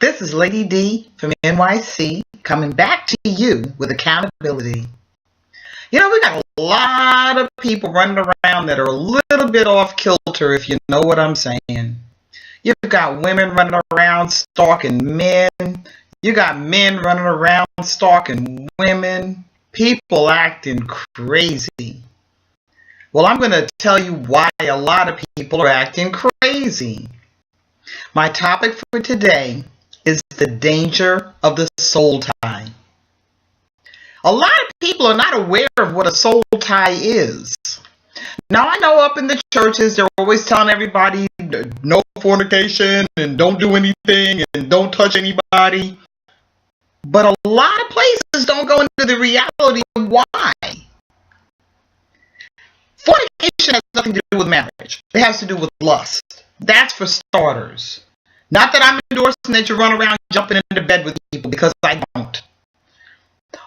This is Lady D from NYC coming back to you with accountability. We got a lot of people running around that are a little bit off kilter, if you know what I'm saying. You've got women running around stalking men. You got men running around stalking women. People acting crazy. Well, I'm going to tell you why a lot of people are acting crazy. My topic for today is the danger of the soul tie. A lot of people are not aware of what a soul tie is. Now, I know up in the churches, they're always telling everybody no fornication and don't do anything and don't touch anybody. But a lot of places don't go into the reality of why. Fornication has nothing to do with marriage. It has to do with lust. That's for starters. Not that I'm endorsing that you run around jumping into bed with people, because I don't.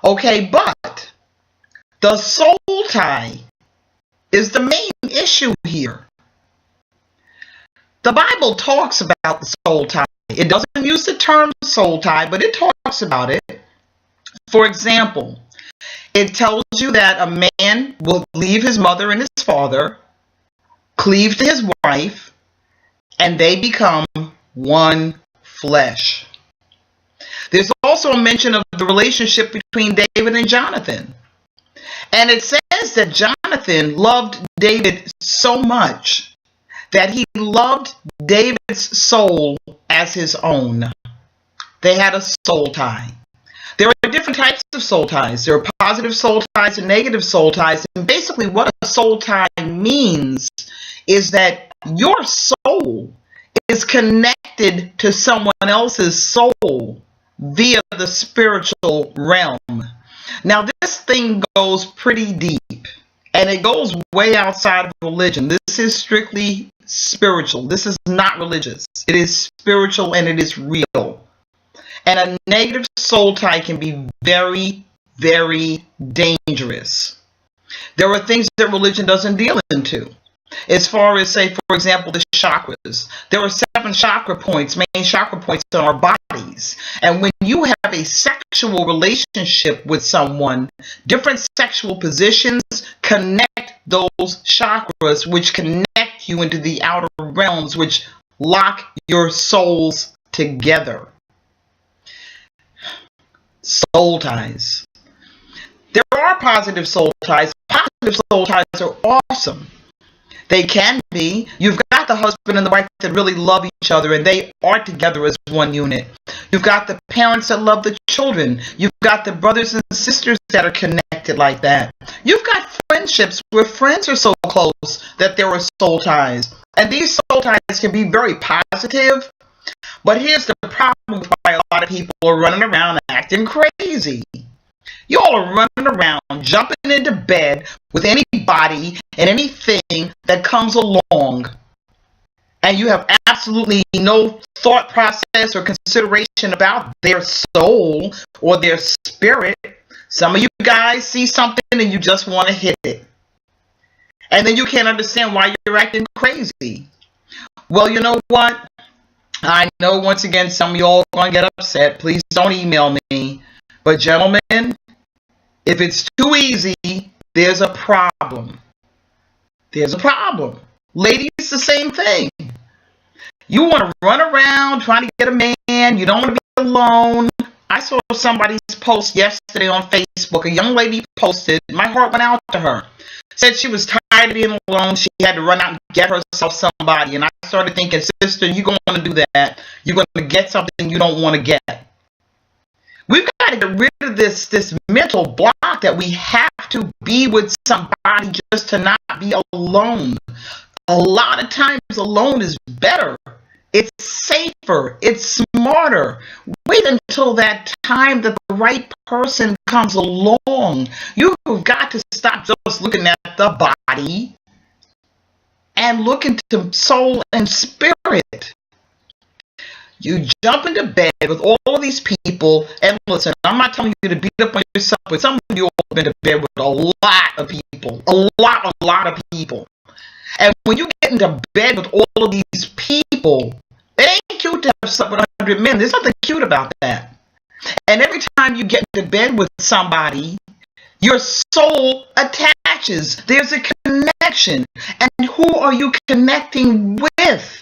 Okay, but the soul tie is the main issue here. The Bible talks about the soul tie. It doesn't use the term soul tie, but it talks about it. For example, it tells you that a man will leave his mother and his father, cleave to his wife, and they become one flesh. There's also a mention of the relationship between David and Jonathan. And it says that Jonathan loved David so much that he loved David's soul as his own. They had a soul tie. There are different types of soul ties. There are positive soul ties and negative soul ties. And basically what a soul tie means is that your soul is connected to someone else's soul via the spiritual realm. Now, this thing goes pretty deep, and it goes way outside of religion. This is strictly spiritual. This is not religious. It is spiritual, and it is real. And a negative soul tie can be very, very dangerous. There are things that religion doesn't deal into. As far as, say, for example, the chakras. There are 7 chakra points, main chakra points in our bodies. And when you have a sexual relationship with someone, different sexual positions connect those chakras, which connect you into the outer realms, which lock your souls together. Soul ties. There are positive soul ties. Positive soul ties are awesome. They can be. You've got the husband and the wife that really love each other, and they are together as one unit. You've got the parents that love the children. You've got the brothers and sisters that are connected like that. You've got friendships where friends are so close that there are soul ties. And these soul ties can be very positive. But here's the problem with why a lot of people are running around acting crazy. You all are running around, jumping into bed with anybody and anything that comes along. And you have absolutely no thought process or consideration about their soul or their spirit. Some of you guys see something and you just want to hit it. And then you can't understand why you're acting crazy. Well, you know what? I know once again some of you all are going to get upset. Please don't email me. But gentlemen, if it's too easy, there's a problem. There's a problem. Ladies, the same thing. You want to run around trying to get a man. You don't want to be alone. I saw somebody's post yesterday on Facebook. A young lady posted. My heart went out to her. Said she was tired of being alone. She had to run out and get herself somebody. And I started thinking, sister, you're going to do that. You're going to get something you don't want to get. We've got to get rid of this mental block that we have to be with somebody just to not be alone. A lot of times alone is better. It's safer. It's smarter. Wait until that time that the right person comes along. You've got to stop just looking at the body and look into soul and spirit. You jump into bed with all of these people, and listen, I'm not telling you to beat up on yourself, but some of you all have been to bed with a lot of people. A lot of people. And when you get into bed with all of these people, It ain't cute to have slept with 100 men. There's nothing cute about that. And every time you get into bed with somebody, your soul attaches. There's a connection. And who are you connecting with?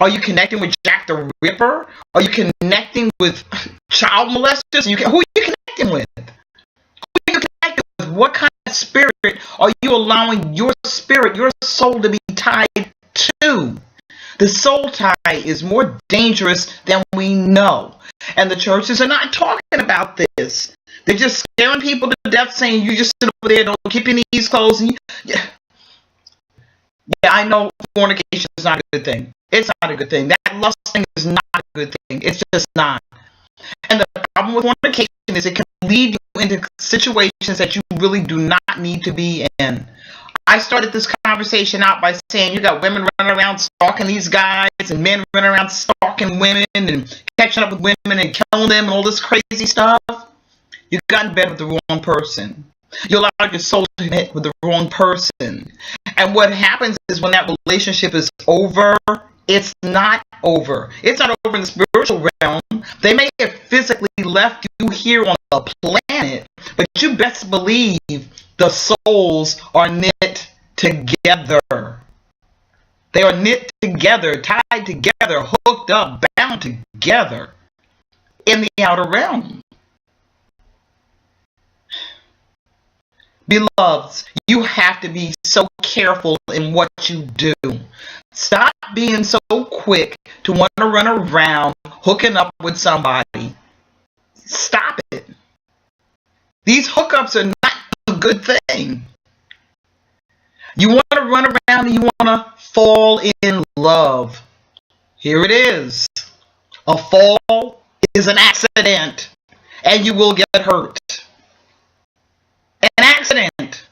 Are you connecting with Jack the Ripper? Are you connecting with child molesters? Who are you connecting with? Who are you connecting with? What kind of spirit are you allowing your spirit, your soul to be tied to? The soul tie is more dangerous than we know. And the churches are not talking about this. They're just scaring people to death, saying you just sit over there, don't keep your knees closed. Yeah, I know fornication is not a good thing. It's not a good thing. That lust thing is not a good thing. It's just not. And the problem with fornication is it can lead you into situations that you really do not need to be in. I started this conversation out by saying you got women running around stalking these guys and men running around stalking women and catching up with women and killing them and all this crazy stuff. You got in bed with the wrong person. You allowed your soul to connect with the wrong person. And what happens is when that relationship is over, it's not over. It's not over in the spiritual realm. They may have physically left you here on the planet, but you best believe the souls are knit together. They are knit together, tied together, hooked up, bound together in the outer realm. Beloveds, you have to be so careful in what you do. Stop being so quick to want to run around hooking up with somebody. Stop it. These hookups are not a good thing. You want to run around and you want to fall in love. Here it is. A fall is an accident and you will get hurt. An accident.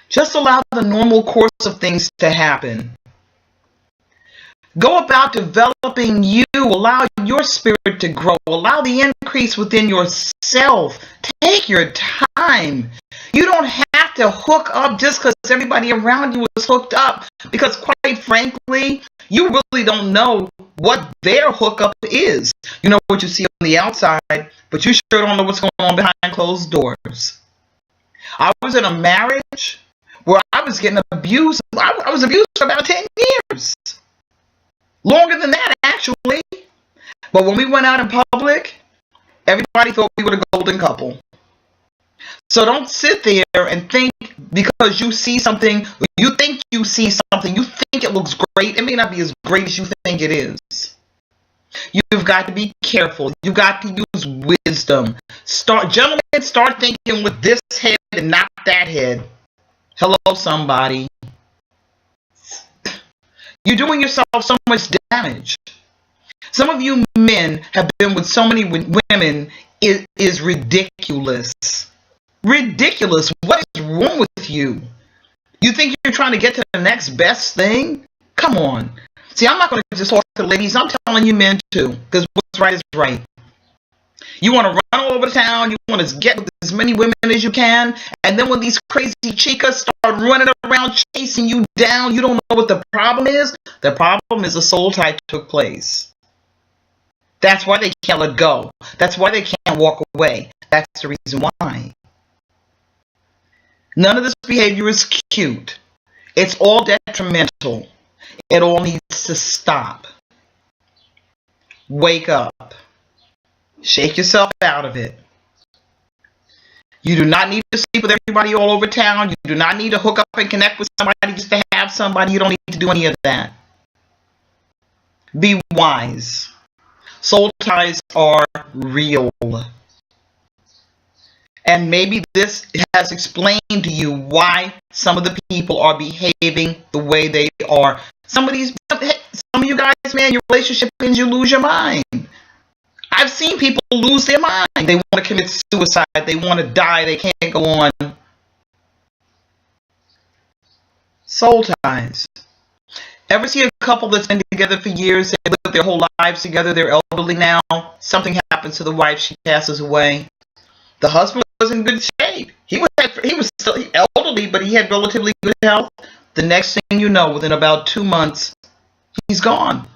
Just allow the normal course of things to happen. Go about developing you. Allow your spirit to grow. Allow the increase within yourself. Take your time. You don't have to hook up just because everybody around you is hooked up. Because quite frankly, you really don't know what their hookup is. You know what you see on the outside, but you sure don't know what's going on behind closed doors. I was in a marriage where I was getting abused. I was abused for about 10 years. Longer than that, actually. But when we went out in public, everybody thought we were a golden couple. So don't sit there and think because you see something, you think you see something, you think it looks great. It may not be as great as you think it is. You've got to be careful. You've got to use wisdom. Gentlemen, start thinking with this head and not that head. Hello, somebody. You're doing yourself so much damage. Some of you men have been with so many women. It is ridiculous. Ridiculous. What is wrong with you? You think you're trying to get to the next best thing? Come on. See, I'm not going to just talk to ladies. I'm telling you men too. Because what's right is right. You want to run all over town. You want to get with as many women as you can. And then when these crazy chicas start running around chasing you down, you don't know what the problem is. The problem is the soul tie took place. That's why they can't let go. That's why they can't walk away. That's the reason why. None of this behavior is cute. It's all detrimental. It all needs to stop. Wake up. Shake yourself out of it. You do not need to sleep with everybody all over town. You do not need to hook up and connect with somebody just to have somebody. You don't need to do any of that. Be wise. Soul ties are real. And maybe this has explained to you why some of the people are behaving the way they are. Some of you guys, man, your relationship ends, you lose your mind. I've seen people lose their mind. They want to commit suicide. They want to die. They can't go on. Soul ties. Ever see a couple that's been together for years? They live their whole lives together. They're elderly now. Something happens to the wife. She passes away. The husband was in good shape. He was still elderly, but he had relatively good health. The next thing you know, within about 2 months, He's gone.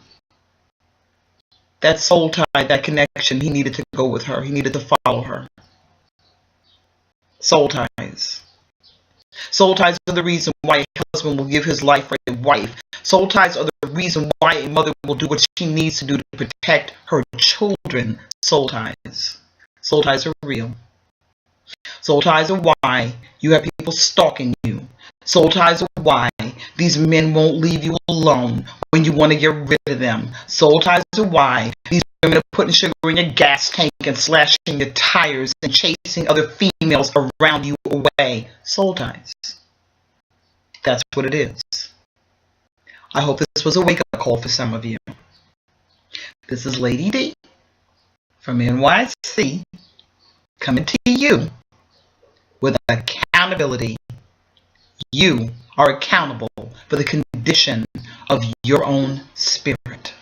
That soul tie, that connection, he needed to go with her. He needed to follow her. Soul ties. Soul ties are the reason why a husband will give his life for a wife. Soul ties are the reason why a mother will do what she needs to do to protect her children. Soul ties. Soul ties are real. Soul ties are why you have people stalking you. Soul ties are why these men won't leave you alone when you want to get rid of them. Soul ties are why these women are putting sugar in your gas tank and slashing your tires and chasing other females around you away. Soul ties. That's what it is. I hope this was a wake-up call for some of you. This is Lady D from NYC coming to you with accountability. You are accountable for the condition of your own spirit.